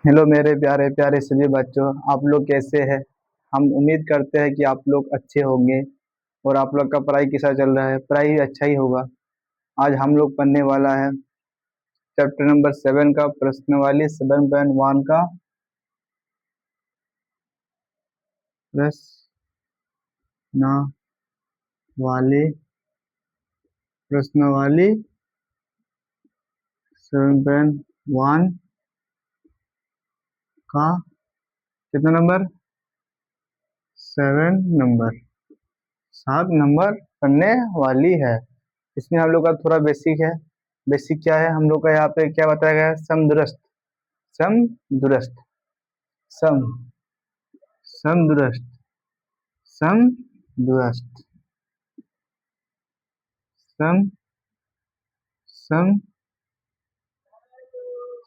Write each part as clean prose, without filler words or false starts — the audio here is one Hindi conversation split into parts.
हेलो मेरे प्यारे प्यारे सभी बच्चों, आप लोग कैसे हैं। हम उम्मीद करते हैं कि आप लोग अच्छे होंगे। और आप लोग का पढ़ाई कैसा चल रहा है। पढ़ाई भी अच्छा ही होगा। आज हम लोग पढ़ने वाला है चैप्टर नंबर 7 का प्रश्नावली 7.1 का प्रश्नावली 7.1 का कितना नंबर 7 नंबर 7 नंबर पढ़ने वाली है। इसमें हम लोग का थोड़ा बेसिक है। बेसिक क्या है, हम लोग का यहाँ पे क्या बताया गया है, समदुरस्त समदुरस्त सम समदुरस्त समदुरस्त सम सम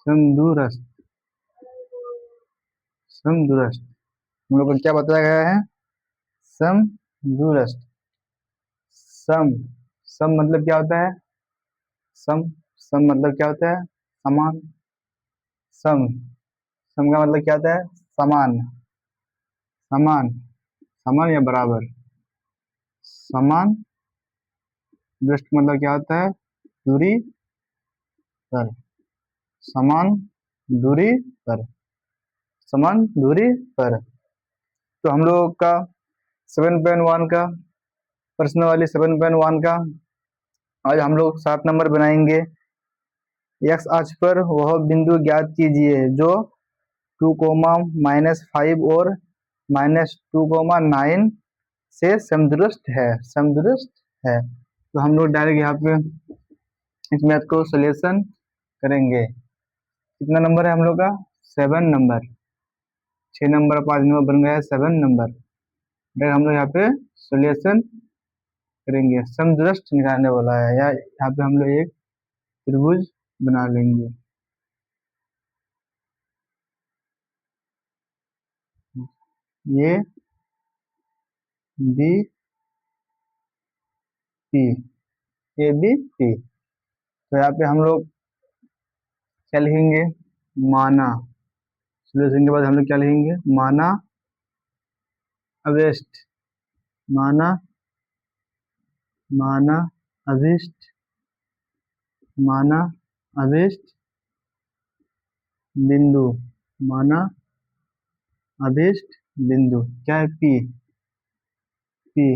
समदुरस्त समदुरस्त हम लोग को क्या बताया गया है, समदुरस्त। सम सम मतलब क्या होता है, सम सम मतलब क्या होता है, समान। सम सम का मतलब क्या होता है, समान समान समान या बराबर। समान दृष्ट मतलब क्या होता है, दूरी पर। समान दूरी पर समान दूरी पर। तो हम लोग का 7.1 का प्रश्नावली 7.1 का आज हम लोग 7 नंबर बनाएंगे। एक्स अक्ष पर वह बिंदु ज्ञात कीजिए जो 2, -5 और -2, 9 से समदुरस्त है। तो हम लोग डायरेक्ट यहाँ पे इस मैथ को सोल्यूशन करेंगे। कितना नंबर है हम लोग का, 7 नंबर। 6 नंबर 5 नंबर बन गया 7 नंबर। डायरेक्ट हम लोग यहाँ पे सोल्यूशन करेंगे। समदुरस्त निकालने वाला है, या यहाँ पे हम लोग एक त्रिभुज बना लेंगे। ये B P A B P. तो यहाँ पे हम लोग क्या लिखेंगे, माना। सोल्यूशन के बाद हम लोग क्या लिखेंगे, माना अवेस्ट माना माना अभिष्ट माना अभिष्ट बिंदु माना अभिष्ट बिंदु क्या है, पी पी।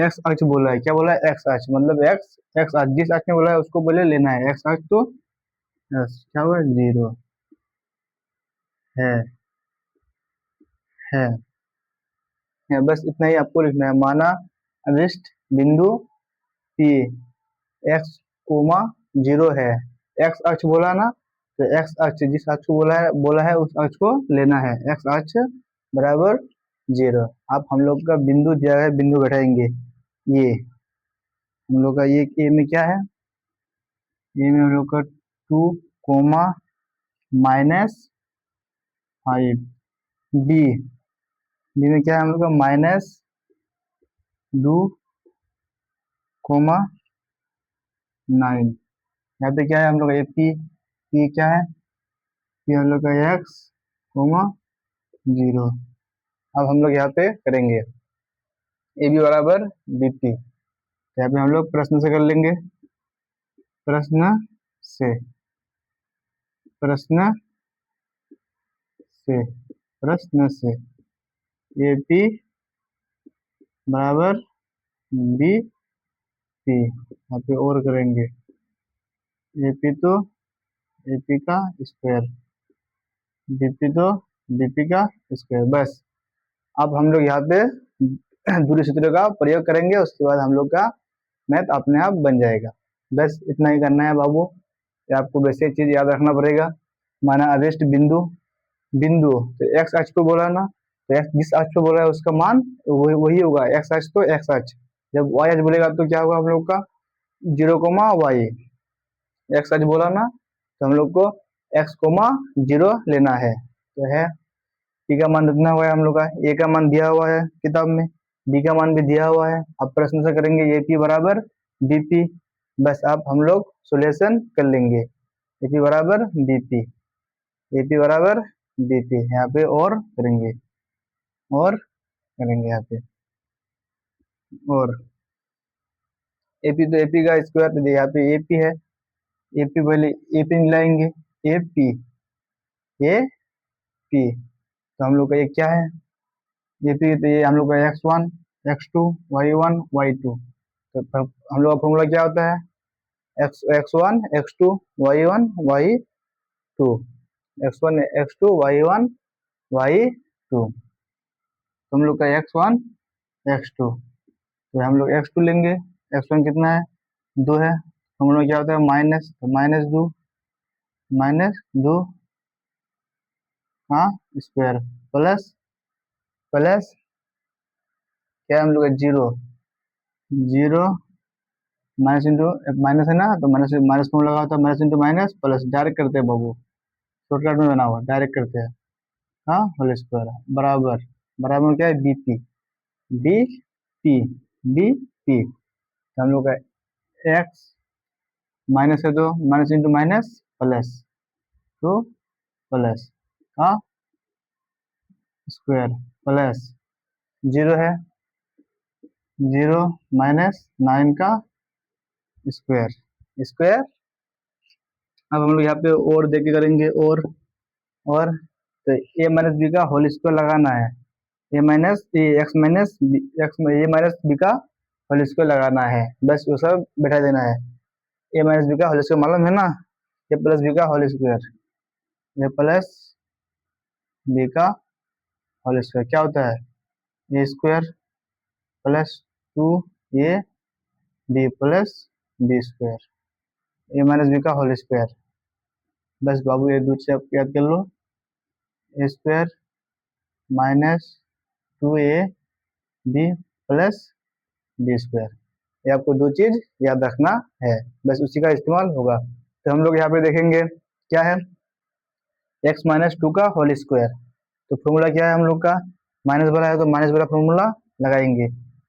एक्स अक्ष बोला है, क्या बोला है, एक्स अक्ष मतलब एक्स एक्स अक्ष जिस अक्ष ने बोला है उसको बोले लेना है। एक्स अक्ष तो यस क्या हुआ, 0 है है है। बस इतना ही आपको लिखना है। माना अभिष्ट बिंदु पी x, 0 है। एक्स अक्ष बोला ना, तो एक्स अक्ष जिस अक्ष को बोला है उस अक्ष को लेना है। एक्स अक्ष बराबर 0। अब हम लोग का बिंदु दिया है, बिंदु बैठाएंगे। ये हम लोग का ये ए में क्या है, ए में हम लोग का 2, -5। बी बी में क्या है हम लोग का -2, 9। यहाँ पे क्या है हम लोग का, ये पी क्या है, पी हम लोग का x, 0। अब हम लोग यहाँ पे करेंगे ए बी बराबर बी पी। यहाँ पे हम लोग प्रश्न से कर लेंगे। प्रश्न से प्रश्न से प्रश्न से ए पी बराबर बी पी। यहाँ पे और करेंगे ए पी तो ए पी का स्क्वायर, बीपी तो बीपी का स्क्वायर। बस अब हम लोग यहाँ पे दूरी सूत्र का प्रयोग करेंगे, उसके बाद हम लोग का मैथ अपने आप बन जाएगा। बस इतना ही करना है बाबू। ये आपको बेसिक चीज याद रखना पड़ेगा। माना अभिष्ट बिंदु बिंदु तो एक्स अक्ष पे बोला ना, तो एक्स जिस अक्ष पे बोला है उसका मान वही होगा। एक्स अक्ष तो एक्स अक्ष, जब वाई अक्ष बोलेगा तो क्या होगा हम लोग का 0, एक्स अक्ष बोला ना, तो हम लोग को x, 0 लेना है। तो है पी का मान कितना हुआ है हम लोग का, ए का मान दिया हुआ है किताब में, बी का मान भी दिया हुआ है। अब प्रश्न से करेंगे ए पी बराबर बी पी। बस अब हम लोग सोल्यूशन कर लेंगे। ए पी बराबर बी पी, ए पी बराबर बीपी, यहाँ पे और करेंगे, और करेंगे यहाँ पे, और एपी तो एपी का स्क्वायर, तो यहाँ पे एपी है, एपी पहले एपी मिलाएंगे, एपी ए पी, तो हम लोग का ये क्या है, एपी, तो ये हम लोग का x1 x2 y1 y2, तो हम लोग का फॉर्मूला क्या होता है, x1 x2 y1 y2, x1 x2 y1 y2, तो हम लोग का x1 x2, तो हम लोग x2 लेंगे, x1 कितना है, 2 है, हम लोग क्या होता है माइनस, तो माइनस दो, हाँ स्क्वायर, प्लस प्लस क्या है हम लोग का zero, zero minus into, minus है ना, तो माइनस माइनस फॉर्म लगा होता है, minus into minus plus, direct करते हैं बाबू, शॉर्टकट में बना हुआ, डायरेक्ट करते हैं, हाँ होल स्क्वायर बराबर, बराबर में क्या है BP, B P, B P, तो हम लोग का एक्स माइनस है, तो माइनस इंटू माइनस प्लस, तो प्लस, हाँ स्क्वायर, प्लस जीरो है, जीरो माइनस 9 का स्क्वायर, स्क्वायर, अब हम लोग यहाँ पे और देख के करेंगे, और तो ए माइनस बी का होल स्क्वायर लगाना है, A minus X minus X, A minus B का होल स्क्वायर लगाना है, बस वो सब बैठा देना है, ए माइनस बी का होल स्क्वायर मालूम है ना, ए प्लस बी का whole square, A plus B का होल स्क्वायर क्या होता है, A square plus 2 A B plus B square, A minus B का होल स्क्वायर, बस बाबू ये दूर से आप याद कर लो, A square minus 2 A B plus B square, ये आपको दो चीज याद रखना है, बस उसी का इस्तेमाल होगा, तो हम लोग यहाँ पे देखेंगे क्या है, एक्स माइनस 2 का होल स्क्वायर, तो फॉर्मूला क्या है हम लोग का, माइनस वाला है तो माइनस वाला फॉर्मूला लगाएंगे,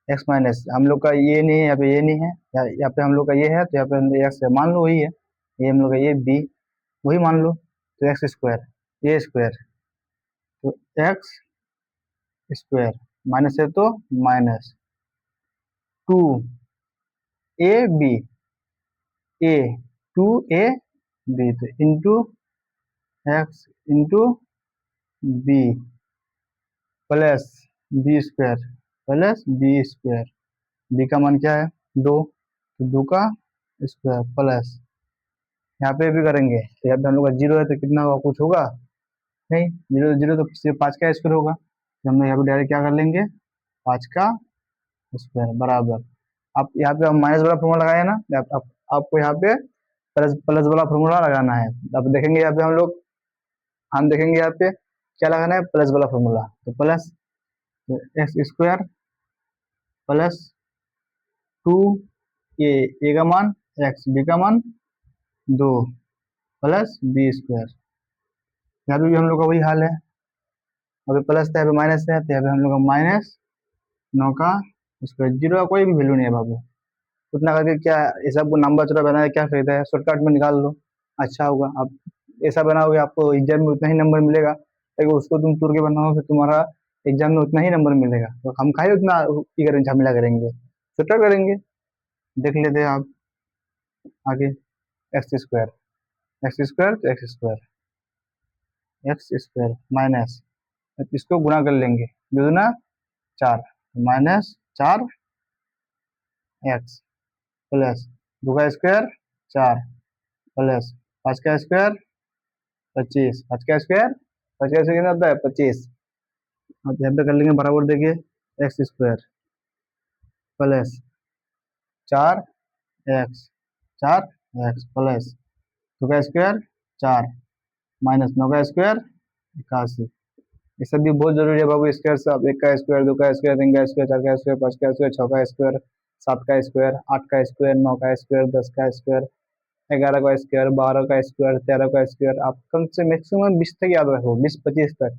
एक्स माइनस हम लोग का ये नहीं है, यहाँ पे ये नहीं है, यहाँ पे हम लोग का ये है, तो यहाँ पे एक्स मान लो वही है, ये हम लोग का ये बी वही मान लो, तो एक्स स्क्वायर ए स्क्वायर, तो एक्स स्क्वायर माइनस है तो minus 2 A B, A 2 A B, तो into X into B plus B square, plus B square, B का मान क्या है 2, तो 2 का स्क्वायर प्लस, यहाँ पे भी करेंगे, तो यहाँ पे हम लोग का जीरो है, तो कितना होगा, कुछ होगा नहीं, जीरो जीरो तो सिर्फ 5 का स्क्वायर होगा, तो हम लोग यहाँ पे डायरेक्ट क्या कर लेंगे, 5 का स्क्वायर बराबर, आप यहाँ पे माइनस वाला फॉर्मूला लगाए ना, आपको यहाँ पे प्लस प्लस वाला फॉर्मूला लगाना है, अब देखेंगे यहाँ पे हम देखेंगे यहाँ पे क्या लगाना है, प्लस वाला फॉर्मूला, तो प्लस एक्स स्क्वायर प्लस 2 ए का मान एक्स, बी का मान 2 प्लस बी स्क्वायर, यहाँ पे भी हम लोग का वही हाल है, अभी प्लस था, यहाँ पे माइनस है, तो यहाँ पे हम लोग का माइनस 9 का स्क्वायर, जीरो का कोई भी वैल्यू नहीं है बाबू, उतना करके क्या ऐसा आपको नंबर चौड़ा बनाया क्या फायदा है, शॉर्टकट में निकाल लो, अच्छा होगा, आप ऐसा बनाओगे आपको एग्जाम में उतना ही नंबर मिलेगा, अगर उसको तुम तुर के बनाओ फिर तुम्हारा एग्जाम में उतना ही नंबर मिलेगा, तो हम खाए उतना ये करेंगे, झमेला करेंगे, शॉर्टकट करेंगे, देख लेते हैं आप आगे, एक्स स्क्वायर, एक्स स्क्वायर तो X square, x square minus, इसको गुणा कर लेंगे, दुगुना 4, माइनस 4 एक्स प्लस 2 का स्क्वायर 4 प्लस 5 का स्क्वायर 25, 5 का स्क्वायर 5 का स्क्वायर कितना होता है 25, अब यहाँ पे कर लेंगे बराबर, देखिए x square plus 4 x, 4 x plus 2 का स्क्वायर 4 माइनस 9 का स्क्वायर 81, ये सब भी बहुत जरूरी है बाबू, स्क्वायर सब, 1 का स्क्वायर 2 का स्क्वायर 3 का स्क्वायर 4 का स्क्वायर 5 का स्क्वायर 6 का स्क्वायर 7 का स्क्वायर 8 का स्क्वायर 9 का स्क्वायर 10 का स्क्वायर 11 का स्क्वायर 12 का स्क्वायर 13 का स्क्वायर, आप कम से मैक्सिमम 20 तक याद रखो, 20 25 तक,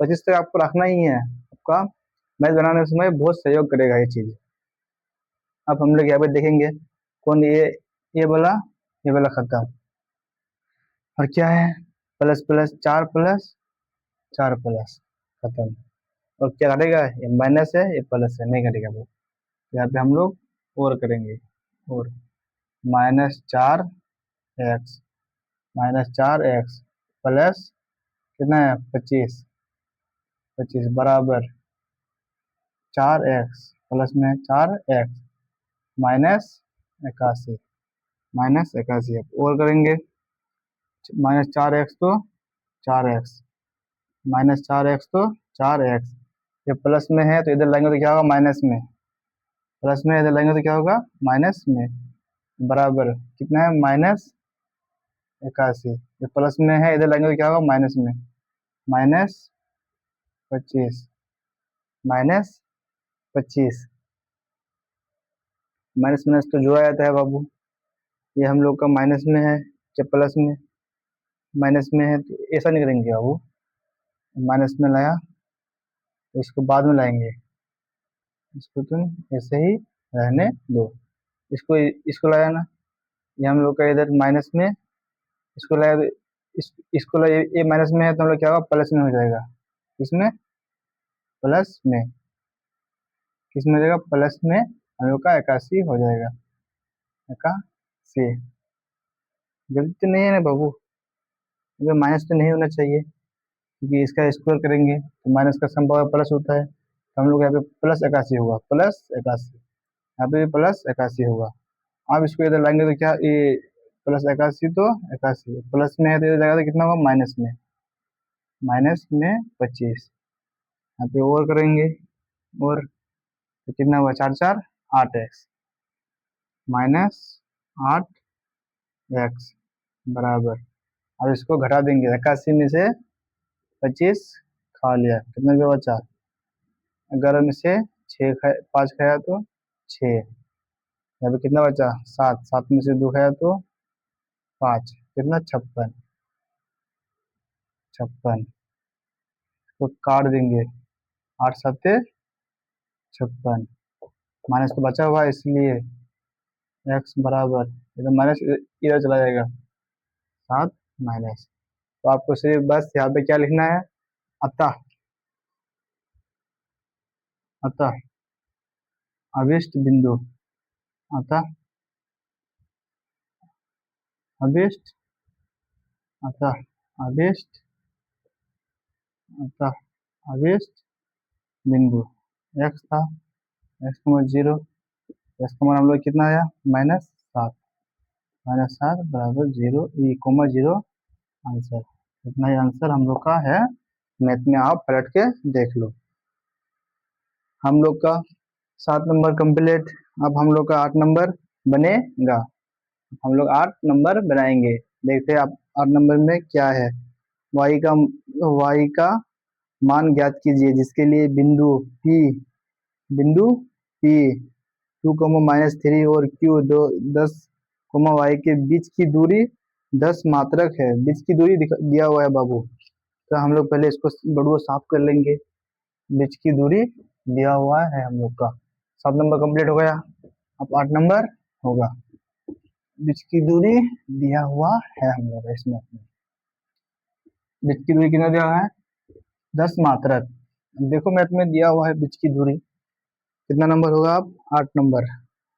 25 तक आपको रखना ही है, आपका मैथ बनाने के समय बहुत सहयोग करेगा ये चीज, अब हम लोग यहाँ पे देखेंगे कौन ये वाला खत्म, और क्या है प्लस प्लस 4 प्लस 4 प्लस, खत्म। और क्या घटेगा, ये माइनस है ये प्लस है, नहीं घटेगा वो। यहाँ पे हम लोग और करेंगे, और -4 एक्स, -4 एक्स प्लस कितना है 25, 25 बराबर 4 एक्स प्लस में 4 एक्स -81, -81। और करेंगे -4 एक्स तो 4 एक्स, -4 एक्स तो 4 एक्स, ये प्लस में है तो इधर लाएंगे तो क्या होगा माइनस में, प्लस में इधर लाएंगे तो क्या होगा माइनस में, बराबर कितना है -81। ये प्लस में है इधर लाएंगे तो क्या होगा माइनस में, -25, -25, माइनस माइनस तो जोड़ा जाता है बाबू। ये हम लोग का माइनस में है, जब प्लस में माइनस में है तो ऐसा नहीं करेंगे बाबू, माइनस में लाया तो इसको बाद में लाएंगे, इसको तुम ऐसे ही रहने दो। इसको इसको लाया ना, ये हम लोग का इधर माइनस में, इसको लाया तो इसको लाया, ये माइनस में है तो हम लोग क्या होगा प्लस में हो जाएगा, इसमें प्लस में, किस में हो जाएगा प्लस में, हम लोग का 81 हो जाएगा, 81। गलती तो नहीं है ना बाबू, क्योंकि माइनस तो नहीं होना चाहिए, क्योंकि इसका स्क्वायर करेंगे तो माइनस का सम पावर प्लस होता है, तो हम लोग यहाँ पे +81 होगा, +81, यहाँ पे भी +81 होगा। अब इसको इधर लाएंगे तो क्या, ये +81 तो 81, प्लस में है तो इधर जाएगा तो कितना होगा -में 25, यहाँ पे और करेंगे, और तो कितना हुआ 4 4 8 एक्स, -8 एक्स बराबर, अब इसको घटा देंगे, 81 में से 25 खा लिया, कितना क्या बचा, 11 में से 5 खाया तो 6, यहाँ पे कितना बचा 7, 7 में से 2 खाया तो 5, कितना 56, 56 तो काट देंगे, 8 7 56, माइनस तो बचा हुआ है इसलिए एक्स बराबर, इधर माइनस इधर चला जाएगा 7 माइनस। तो आपको सिर्फ बस यहाँ पे क्या लिखना है, अतः, अतः अभिष्ट बिंदु, अतः अभिष्ट, अतः अभिष्ट, अतः अभिष्ट बिंदु एक्स था, एक्स का मान 0, एक्स का मान हम लोग कितना आया -7, -7 बराबर 0, ई कोमा 0 आंसर। इतना ही आंसर हम लोग का है, मैथ में आप पलट के देख लो। हम लोग का 7 नंबर कंप्लीट, अब हम लोग का 8 नंबर बनेगा, हम लोग 8 नंबर बनाएंगे। देखते हैं आप 8 नंबर में क्या है। y का मान ज्ञात कीजिए जिसके लिए बिंदु P 2, -3 और Q 10, y के बीच की दूरी 10 मात्रक है। बीच की दूरी दिया हुआ है बाबू, तो हम लोग पहले इसको बड़ुआ साफ कर लेंगे। बीच की दूरी दिया हुआ है हम लोग का, 7 नंबर कंप्लीट हो गया, अब 8 नंबर होगा। बीच की दूरी दिया हुआ है हम लोग इसमें, बीच की दूरी कितना दिया हुआ है 10 मात्रक। देखो मैथ में दिया हुआ है बीच की दूरी, कितना नंबर होगा अब 8 नंबर,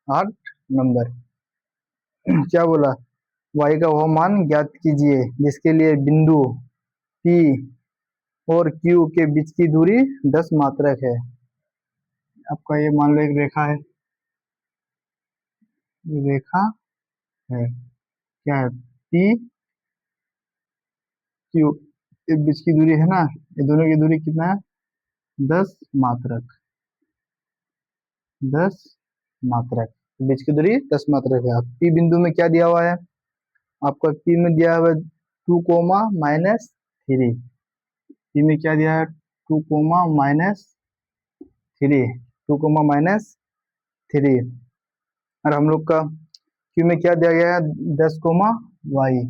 8 नंबर। क्या बोला, y का वह मान ज्ञात कीजिए जिसके लिए बिंदु P और Q के बीच की दूरी 10 मात्रक है। आपका ये मान लो एक रेखा है, ये रेखा है, क्या है P Q, ये बीच की दूरी है ना, ये दोनों की दूरी कितना है 10 मात्रक, 10 मात्रक, बीच की दूरी 10 मात्रक है। P बिंदु में क्या दिया हुआ है आपका, P में दिया हुआ है 2, P में क्या दिया है 2, -3, और हम लोग का Q में क्या दिया गया है 10, y,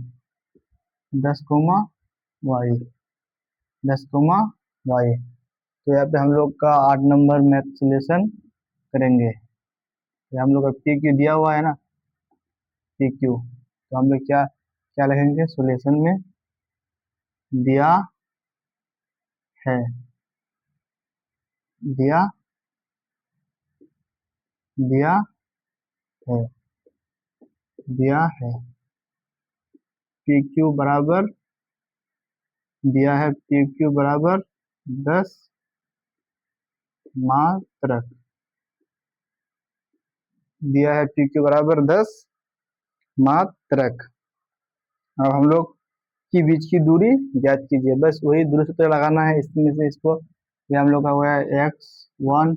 10, y, 10, y। तो यहाँ पे हम लोग का 8 नंबर मैथ सोल्यूशन करेंगे। ये हम लोग का पी क्यू दिया हुआ है ना, पी क्यू, तो हम लोग क्या क्या लिखेंगे सोल्यूशन में, दिया है, दिया दिया है, दिया है। पी क्यू बराबर दिया है, पी क्यू बराबर 10 मात्रक। दिया है पी क्यू बराबर 10 मात्रक। अब हम लोग की बीच की दूरी ज्ञात कीजिए, बस वही दूरी सूत्र लगाना है इसमें से इसको। ये हम लोग का हुआ है x1,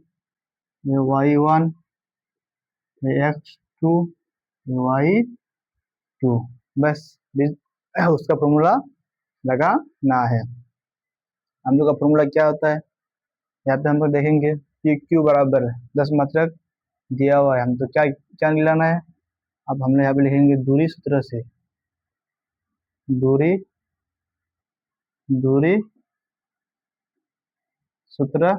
ये y1, ये x2, ये y2। बस उसका फॉर्मूला लगाना है। हम लोग का फॉर्मूला क्या होता है, यहाँ पे हम लोग देखेंगे पी क्यू बराबर 10 मात्रक दिया हुआ है, हम तो क्या क्या मिलाना है। अब हम लोग यहाँ पे लिखेंगे दूरी सूत्र से, दूरी दूरी सूत्र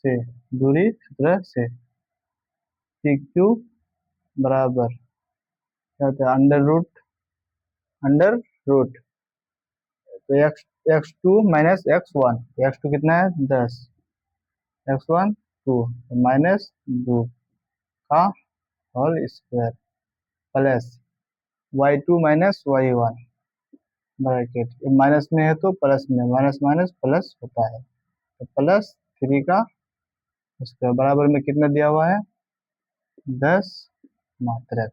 से, दूरी सूत्र से पी क्यू बराबर क्या होता है, अंडर रूट तो x2 माइनस x1, x2 कितना है 10, x1 2 माइनस 2 का whole square plus y2 minus y1 bracket, minus में है तो प्लस में, माइनस माइनस प्लस होता है, तो प्लस 3 का स्क्वायर बराबर में कितना दिया हुआ है 10 मात्रक।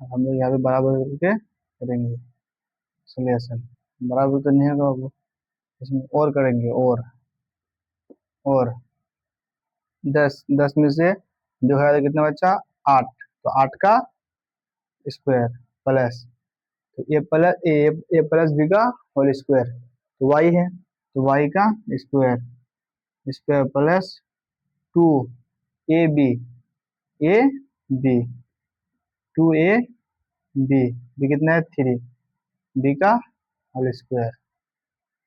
हम लोग यहाँ पे बराबर करके करेंगे सोल्यूशन। बराबर तो नहीं होगा वो, इसमें और करेंगे, और 10 में से जो है कितना बचा 8, तो 8 का स्क्वायर प्लस, तो ए प्लस बी का होल स्क्वायर, तो वाई है, तो वाई का square square plus 2 A B, A B 2 A B, B कितना है 3, बी का होल स्क्वायर,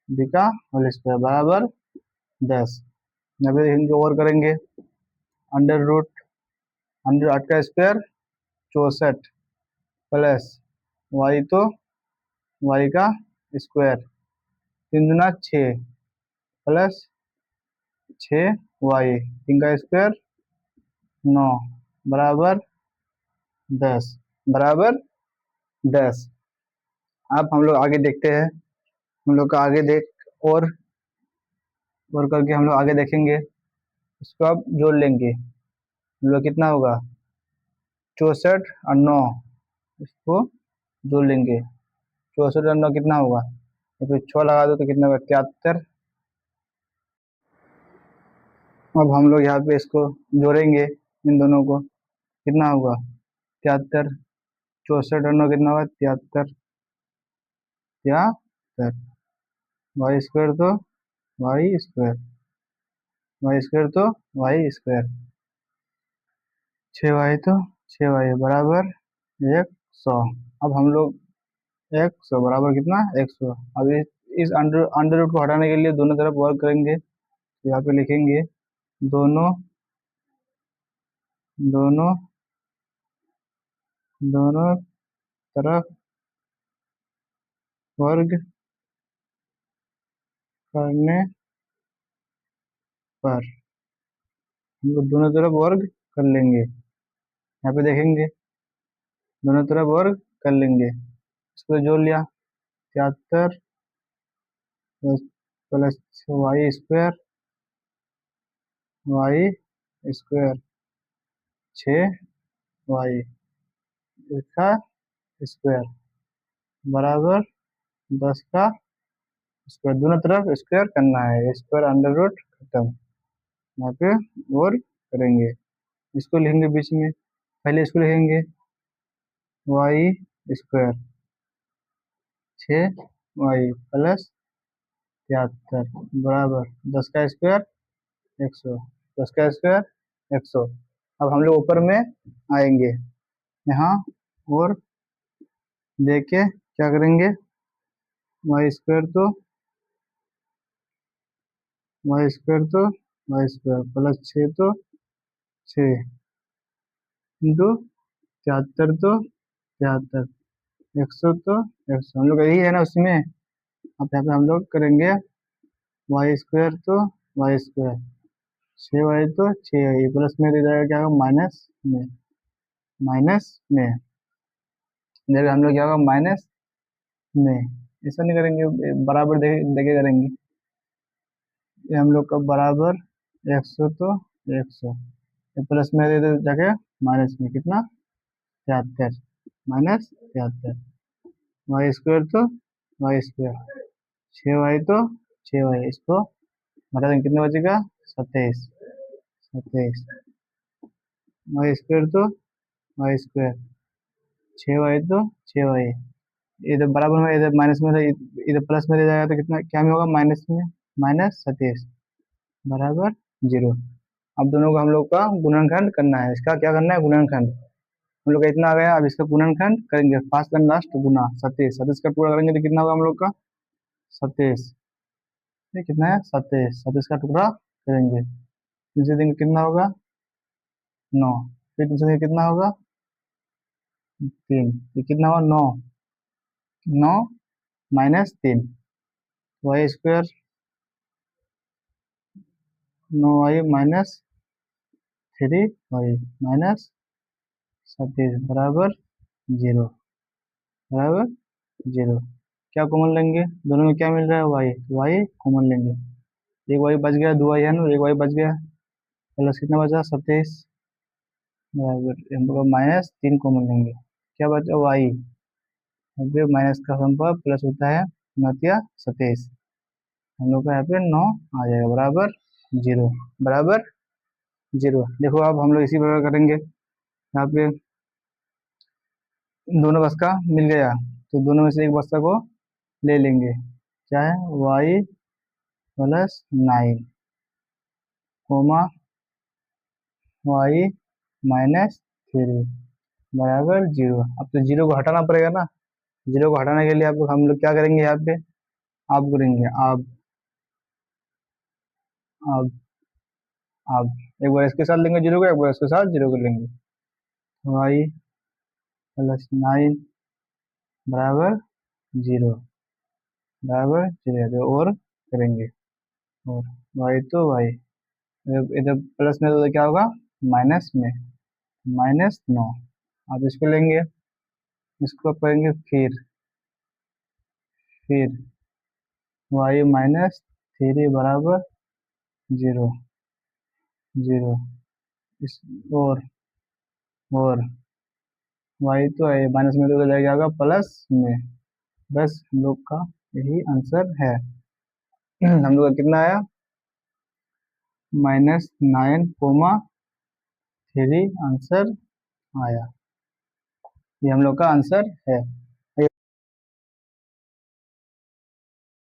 बी का होल स्क्वायर बराबर 10। यहाँ पे इनको और करेंगे, अंडर रूट अंडर 8 का स्क्वायर 64 प्लस वाई, तो वाई का स्क्वायर 3 दूना 6 प्लस 6y, 3 का स्क्वायर 9 बराबर 10, बराबर 10। अब हम लोग आगे देखते हैं, हम लोग का आगे देख और करके हम लोग आगे देखेंगे, इसको अब जोड़ लेंगे, हम लोग कितना होगा 64 और 9, इसको जोड़ लेंगे, 64 और 9 कितना होगा, तो फिर 6 लगा दो तो कितना होगा 73। अब हम लोग यहाँ पे इसको जोड़ेंगे, इन दोनों को कितना होगा 73, 64 और 9 कितना होगा 73, 73 वाई स्क्वायर, तो वाई स्क्वायर, वाई स्क्वायर तो वाई स्क्वायर 6y, तो 6y बराबर 100। अब हम लोग 100 बराबर कितना 100। अब इस अंडर रूट को हटाने के लिए दोनों तरफ वर्क करेंगे, तो यहाँ पे लिखेंगे दोनों दोनों दोनों तरफ वर्ग करने पर हम लोग दोनों तरफ वर्ग कर लेंगे। यहाँ पे देखेंगे दोनों तरफ वर्ग कर लेंगे, इसको जोड़ लिया 73 प्लस वाई स्क्वायर 6y इसका स्क्वायर बराबर 10 का स्क्वायर, दोनों तरफ स्क्वायर करना है, स्क्वायर अंडर रूट खत्म। यहाँ पे और करेंगे, इसको लिखेंगे बीच में, पहले इसको लिखेंगे वाई स्क्वायर 6y प्लस 73 बराबर 10 का स्क्वायर 100, 10 का स्क्वायर 100। अब हम लोग ऊपर में आएंगे, यहाँ और देखे क्या करेंगे, वाई स्क्वायर तो वाई स्क्वायर तो वाई स्क्वायर प्लस 6 तो 6 इंटू 73 तो 73, 100 तो 100, हम लोग यही है ना उसमें। अब यहाँ पे हम लोग करेंगे वाई स्क्वायर तो वाई स्क्वायर, 6y तो 6y, प्लस में दे जाएगा क्या होगा माइनस में, माइनस में इधर हम लोग क्या होगा माइनस में, ऐसा नहीं करेंगे, बराबर देके करेंगे। ये हम लोग का बराबर 100 तो 100, प्लस में दे दे जाके माइनस में, कितना 73 माइनस 73, वाई स्क्वायर तो वाई स्क्वायर, 6y तो 6y, इसको बता देंगे कितना बचेगा 27, 27 वाई स्क्वायर तो वाई स्क्वायर, 6y तो 6y, इधर बराबर में इधर माइनस में इधर प्लस में दे जाएगा तो कितना क्या में होगा माइनस में, माइनस 27 बराबर 0। अब दोनों का हम लोग का गुणनखंड करना है, इसका क्या करना है गुणनखंड, हम लोग का इतना आ गया, अब इसका गुणनखंड करेंगे, फर्स्ट एंड लास्ट गुना 27, 27 का टुकड़ा करेंगे तो कितना होगा हम लोग का 27, ये कितना है 27, 27 का टुकड़ा करेंगे, तीन देंगे कितना होगा 9, फिर तीन देंगे कितना होगा 3, ये कितना होगा 9, 9 minus 3, Y square 9y minus 3y minus 27 बराबर 0, बराबर 0। क्या कॉमन लेंगे, दोनों में क्या मिल रहा है y, y कॉमन लेंगे, एक y बच गया, 2y है ना, एक y बच गया, प्लस कितना बचा 27 बराबर हम लोग माइनस 3 कॉमन लेंगे, क्या बचा y, माइनस का सम पर प्लस होता है 9 27, हम लोग का यहाँ पे 9 आ जाएगा बराबर 0, बराबर 0। देखो अब हम लोग इसी प्रकार करेंगे, यहाँ पे दोनों बस का मिल गया तो दोनों में से एक बस्ता को ले लेंगे, क्या है y plus 9 comma y minus 3 बराबर 0। अब तो 0 को हटाना पड़ेगा ना, 0 को हटाने के लिए आप हम लोग क्या करेंगे, यहाँ पे आप करेंगे अब एक बार इसके साथ लेंगे 0 को, एक बार इसके साथ 0 को लेंगे, y प्लस 9 बराबर 0, बराबर 0 और करेंगे, और y तो y इधर प्लस में तो क्या होगा माइनस में, माइनस 9, अब इसको लेंगे, इसको करेंगे फिर y माइनस 3 बराबर 0, 0 इस और y तो है माइनस में तो जाएगा होगा प्लस में, बस हम लोग का यही आंसर है। हम लोग का कितना आया -9, 3 आंसर आया, ये हम लोग का आंसर है।